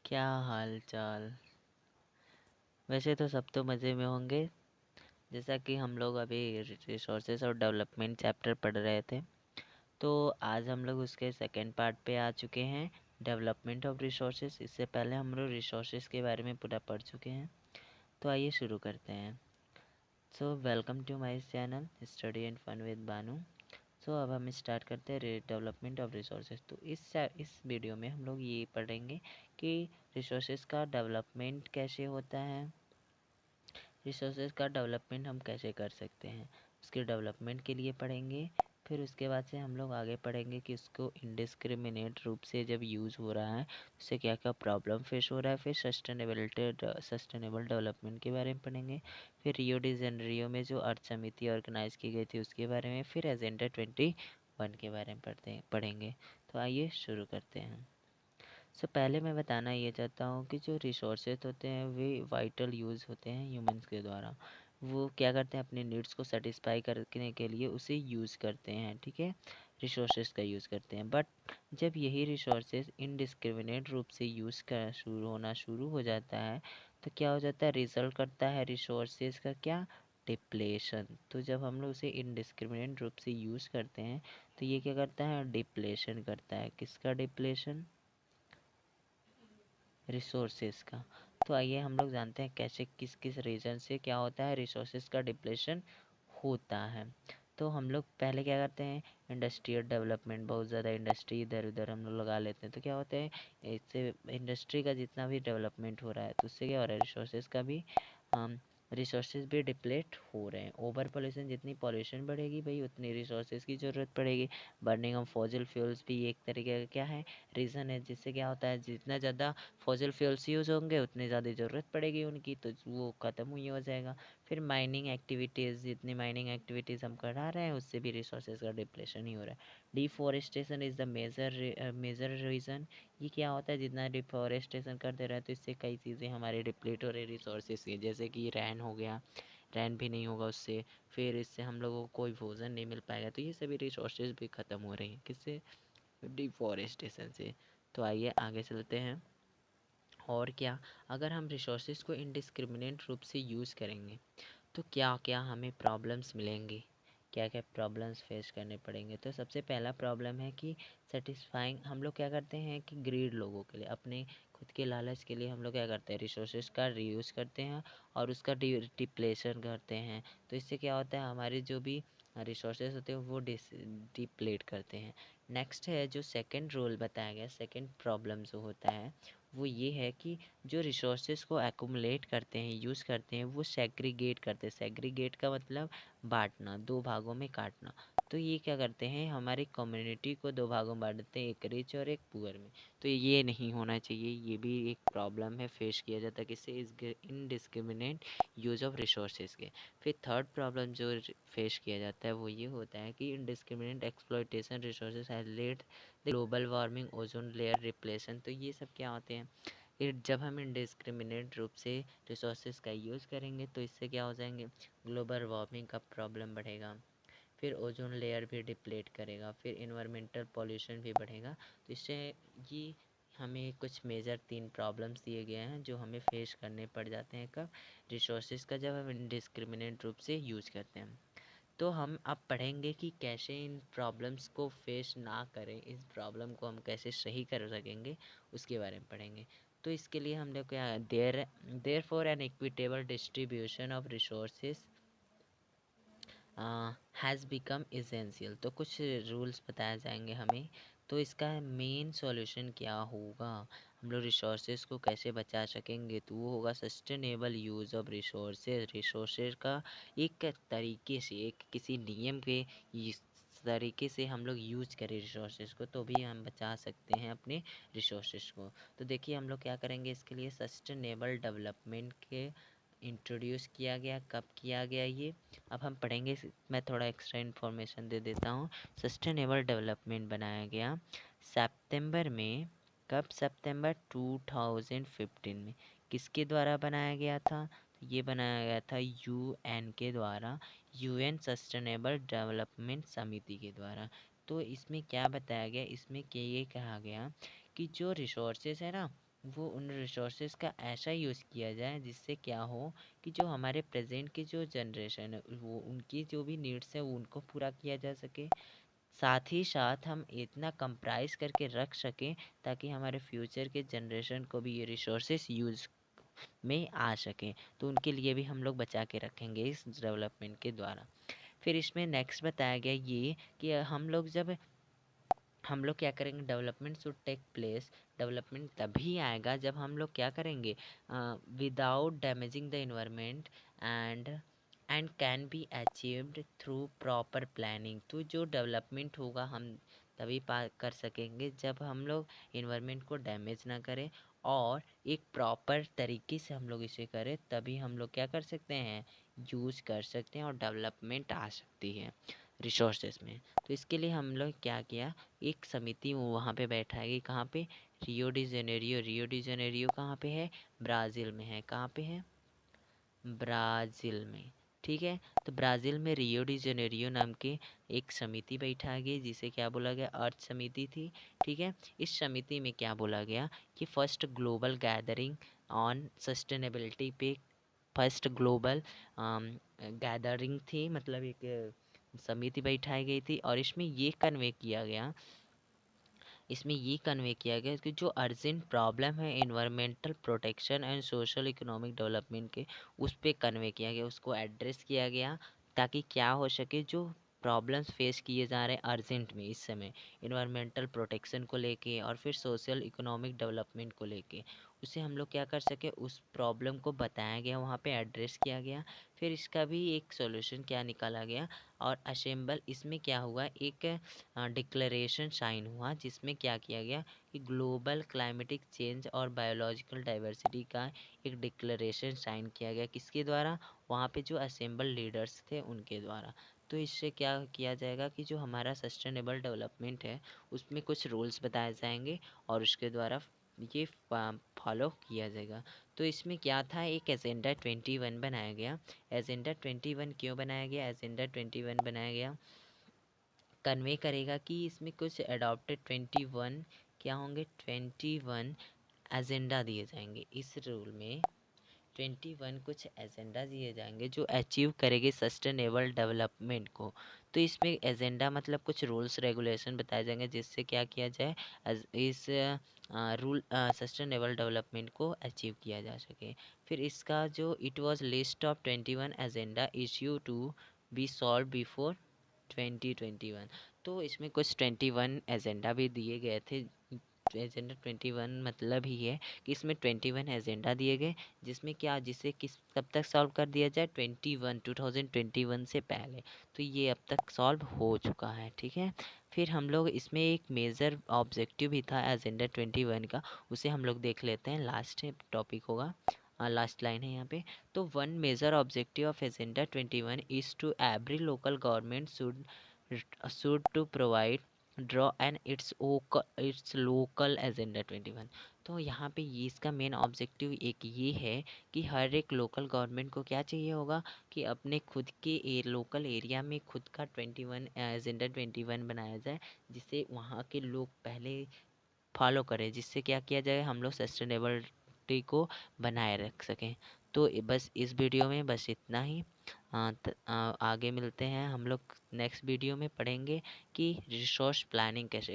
क्या हाल चाल। वैसे तो सब तो मज़े में होंगे। जैसा कि हम लोग अभी रिसोर्सेज और डेवलपमेंट चैप्टर पढ़ रहे थे, तो आज हम लोग उसके सेकंड पार्ट पे आ चुके हैं, डेवलपमेंट ऑफ रिसोर्सेज। इससे पहले हम लोग रिसोर्सेज के बारे में पूरा पढ़ चुके हैं। तो आइए शुरू करते हैं। So welcome to my channel study and fun with Banu. So अब हम स्टार्ट करते हैं डेवलपमेंट ऑफ रिसोर्सेज। तो इस वीडियो में हम लोग ये पढ़ेंगे कि रिसोर्सेज का डेवलपमेंट कैसे होता है, रिसोर्सेज का डेवलपमेंट हम कैसे कर सकते हैं, उसके डेवलपमेंट के लिए पढ़ेंगे। फिर उसके बाद से हम लोग आगे पढ़ेंगे कि उसको इंडिस्क्रिमिनेट रूप से जब यूज़ हो रहा है उससे क्या क्या प्रॉब्लम फेस हो रहा है। फिर सस्टेनेबल डेवलपमेंट के बारे में पढ़ेंगे। फिर रियो डी जेनेरियो में जो अर्थ समिति ऑर्गेनाइज की गई थी उसके बारे में। फिर एजेंडा 21 के बारे में पढ़ेंगे। तो आइए शुरू करते हैं। पहले मैं बताना ये चाहता हूँ कि जो रिसोर्सेज होते हैं वे वाइटल यूज़ होते हैं ह्यूमंस के द्वारा। वो क्या करते हैं, अपने नीड्स को सेटिस्फाई करने के लिए उसे यूज़ करते हैं, ठीक है, रिसोर्सेज का यूज़ करते हैं। बट जब यही रिसोर्सेज इनडिस्क्रिमिनेट रूप से यूज़ कर होना शुरू हो जाता है तो क्या हो जाता है, रिजल्ट करता है रिसोर्सेज का क्या, डिप्लेशन। तो जब हम लोग उसे इनडिस्क्रिमिनेट रूप से यूज़ करते हैं तो ये क्या करता है, डिप्लेशन करता है। किसका डिप्लेशन, रिसोर्सेज का। तो आइए हम लोग जानते हैं कैसे किस किस रीज़न से क्या होता है, रिसोर्सेज का डिप्लेशन होता है। तो हम लोग पहले क्या करते हैं, इंडस्ट्रियल डेवलपमेंट, बहुत ज़्यादा इंडस्ट्री इधर उधर हम लोग लगा लेते हैं। तो क्या होता है, इससे इंडस्ट्री का जितना भी डेवलपमेंट हो रहा है तो उससे क्या हो रहा है, रिसोर्सेज का भी रिसोर्सेज भी डिप्लेट हो रहे हैं। ओवर पॉल्यूशन, जितनी पॉल्यूशन बढ़ेगी भाई उतनी रिसोर्सेज की ज़रूरत पड़ेगी। बर्निंग ऑफ फॉसिल फ्यूल्स भी एक तरीके का क्या है, रीज़न है, जिससे क्या होता है, जितना ज़्यादा फॉसिल फ्यूल्स यूज़ होंगे उतनी ज़्यादा ज़रूरत पड़ेगी उनकी, तो वो ख़त्म हुई हो जाएगा। फिर माइनिंग एक्टिविटीज़, जितनी माइनिंग एक्टिविटीज़ हम करा रहे हैं उससे भी रिसोर्सेज का डिप्लेशन ही हो रहा है। Deforestation is the major reason. ये क्या होता है, जितना डिफॉरेस्टेशन करते रहे तो इससे कई चीज़ें हमारे डिप्लीट हो रही रिसोर्सेज की, जैसे कि रैन हो गया, रैन भी नहीं होगा उससे। फिर इससे हम लोगों को कोई भोजन नहीं मिल पाएगा। तो ये सभी रिसोर्सेज भी ख़त्म हो रही हैं, किससे, डिफॉरेस्टेशन से। तो आइए आगे चलते हैं। और क्या, अगर हम रिसोर्सेज को इनडिस्क्रिमिनेट रूप से यूज़ करेंगे तो क्या क्या हमें प्रॉब्लम्स मिलेंगी, क्या क्या प्रॉब्लम्स फेस करने पड़ेंगे। तो सबसे पहला प्रॉब्लम है कि सेटिस्फाइंग, हम लोग क्या करते हैं कि ग्रीड लोगों के लिए, अपने खुद के लालच के लिए हम लोग क्या करते हैं, रिसोर्सेज का रीयूज़ करते हैं और उसका डिप्लेशन करते हैं। तो इससे क्या होता है, हमारे जो भी रिसोर्सेज होते हैं वो डिप्लेट करते हैं। नेक्स्ट है जो सेकंड रोल बताया गया, सेकंड प्रॉब्लम जो होता है वो ये है कि जो रिसोर्सेज को एक्युमुलेट करते हैं, यूज़ करते हैं, वो सेग्रीगेट करते हैं। सेग्रीगेट का मतलब बांटना, दो भागों में काटना। तो ये क्या करते हैं, हमारी कम्युनिटी को दो भागों में बांट देते हैं, एक रिच और एक पुअर में। तो ये नहीं होना चाहिए, ये भी एक प्रॉब्लम है, फेस किया जाता है किससे, इस इनडिस्क्रिमिनेट यूज़ ऑफ रिसोर्सेज के। फिर थर्ड प्रॉब्लम जो फेस किया जाता है वो ये होता है कि indiscriminate exploitation resources has led global warming, ozone layer depletion. तो ये सब क्या होते हैं, ये जब हम इनडिस्क्रिमिनेट रूप से रिसोर्सेज का यूज़ करेंगे तो इससे क्या हो जाएंगे, ग्लोबल वार्मिंग का प्रॉब्लम बढ़ेगा। फिर ओजोन लेयर भी डिप्लेट करेगा, फिर इन्वायरमेंटल पॉल्यूशन भी बढ़ेगा। तो इससे ये हमें कुछ मेजर 3 प्रॉब्लम्स दिए गए हैं जो हमें फेस करने पड़ जाते हैं, कब, रिसोर्सेज का जब हम इनडिस्क्रिमिनेट रूप से यूज़ करते हैं। तो हम अब पढ़ेंगे कि कैसे इन प्रॉब्लम्स को फेस ना करें, इस प्रॉब्लम को हम कैसे सही कर सकेंगे, उसके बारे में पढ़ेंगे। तो इसके लिए हम लोग क्या, therefore an equitable distribution of resources has become essential. तो कुछ रूल्स बताए जाएंगे हमें। तो इसका मेन सॉल्यूशन क्या होगा, हम लोग रिसोर्सेज को कैसे बचा सकेंगे, तो वो होगा sustainable use of resources. Resources का एक तरीके से, एक किसी नियम के इस तरीके से हम लोग यूज़ करें रिसोर्सेज को, तो भी हम बचा सकते हैं अपने रिसोर्सेज को। तो देखिए हम लोग क्या करेंगे, इसके लिए सस्टेनेबल डेवलपमेंट के इंट्रोड्यूस किया गया, कब किया गया ये अब हम पढ़ेंगे। मैं थोड़ा एक्स्ट्रा इन्फॉर्मेशन दे देता हूँ। सस्टेनेबल डेवलपमेंट बनाया गया सितंबर में, कब, सितंबर 2015 में। किसके द्वारा बनाया गया था, तो ये बनाया गया था यूएन के द्वारा, यूएन सस्टेनेबल डेवलपमेंट समिति के द्वारा। तो इसमें क्या बताया गया, इसमें कि ये कहा गया कि जो रिसोर्सेज है ना वो उन रिसोर्सेज का ऐसा यूज़ किया जाए जिससे क्या हो कि जो हमारे प्रेजेंट की जो जनरेशन है वो उनकी जो भी नीड्स है उनको पूरा किया जा सके, साथ ही साथ हम इतना कंप्राइज करके रख सकें ताकि हमारे फ्यूचर के जनरेशन को भी ये रिसोर्सेज यूज़ में आ सकें। तो उनके लिए भी हम लोग बचा के रखेंगे इस डेवलपमेंट के द्वारा। फिर इसमें नेक्स्ट बताया गया ये कि हम लोग क्या करेंगे, development should take place, development तभी आएगा जब हम लोग क्या करेंगे, without damaging the environment and can be achieved through proper planning. तो जो डेवलपमेंट होगा हम तभी पा कर सकेंगे जब हम लोग इन्वायरमेंट को डैमेज ना करें और एक प्रॉपर तरीके से हम लोग इसे करें, तभी हम लोग क्या कर सकते हैं, यूज़ कर सकते हैं और डेवलपमेंट आ सकती है रिसोर्सेज में। तो इसके लिए हम लोग क्या किया, एक समिति वहाँ पे बैठाएगी, कहाँ पे, Rio de Janeiro. Rio de Janeiro कहाँ पे है, ब्राज़ील में है। कहाँ पे है, ब्राज़ील में। ठीक है, तो ब्राज़ील में रियो डी जेनेरियो नाम की एक समिति बैठा गई जिसे क्या बोला गया, अर्थ समिति थी। ठीक है, इस समिति में क्या बोला गया कि first global gathering on sustainability पे, फर्स्ट ग्लोबल गैदरिंग थी, मतलब एक समिति बैठाई गई थी और इसमें ये कन्वे किया गया कि जो अर्जेंट प्रॉब्लम है environmental protection and social economic development के, उस पे कन्वे किया गया, उसको एड्रेस किया गया ताकि क्या हो सके, जो प्रॉब्लम्स फेस किए जा रहे हैं अर्जेंट में इस समय इन्वायरमेंटल प्रोटेक्शन को लेके और फिर सोशल इकोनॉमिक डेवलपमेंट को लेके, उसे हम लोग क्या कर सके, उस प्रॉब्लम को बताया गया, वहाँ पे एड्रेस किया गया। फिर इसका भी एक सॉल्यूशन क्या निकाला गया और असेंबल इसमें क्या हुआ, एक डिक्लेरेशन साइन हुआ जिसमें क्या किया गया कि ग्लोबल क्लाइमेटिक चेंज और बायोलॉजिकल डाइवर्सिटी का एक डिक्लेरेशन साइन किया गया, किसके द्वारा, वहाँ पे जो असेंबल लीडर्स थे उनके द्वारा। तो इससे क्या किया जाएगा कि जो हमारा सस्टेनेबल डेवलपमेंट है उसमें कुछ रूल्स बताए जाएंगे और उसके द्वारा ये फॉलो किया जाएगा। तो इसमें क्या था, एक एजेंडा 21 बनाया गया। एजेंडा 21 क्यों बनाया गया, एजेंडा 21 बनाया गया, कन्वे करेगा कि इसमें कुछ अडॉप्टेड 21 क्या होंगे, 21 एजेंडा दिए जाएंगे। इस रूल में 21 कुछ एजेंडा दिए जाएंगे जो अचीव करेंगे सस्टेनेबल डेवलपमेंट को। तो इसमें एजेंडा मतलब कुछ रूल्स रेगुलेशन बताए जाएंगे जिससे क्या किया जाए, इस रूल सस्टेनेबल डेवलपमेंट को अचीव किया जा सके। फिर इसका जो it was list of 21 agenda issue to be solve before 2021। तो इसमें कुछ 21 एजेंडा भी दिए गए थे। एजेंडा 21 मतलब ही है कि इसमें 21 एजेंडा दिए गए जिसमें क्या, जिसे किस कब तक सॉल्व कर दिया जाए, 2021 से पहले। तो ये अब तक सॉल्व हो चुका है। ठीक है, फिर हम लोग इसमें एक मेजर ऑब्जेक्टिव भी था एजेंडा 21 का, उसे हम लोग देख लेते हैं, लास्ट टॉपिक होगा, लास्ट लाइन है यहाँ पे। तो one major objective of agenda 21 is to every local government should to provide draw and its local agenda 21। तो यहाँ पे ये इसका मेन ऑब्जेक्टिव एक ये है कि हर एक लोकल गवर्नमेंट को क्या चाहिए होगा कि अपने खुद के लोकल एरिया में खुद का 21 एजेंडा 21 बनाया जाए जिसे वहाँ के लोग पहले फॉलो करें, जिससे क्या किया जाए, हम लोग सस्टेनेबिलिटी को बनाए रख सकें। तो बस इस वीडियो में बस इतना ही। आगे मिलते हैं हम लोग, नेक्स्ट वीडियो में पढ़ेंगे कि रिसोर्स प्लानिंग कैसे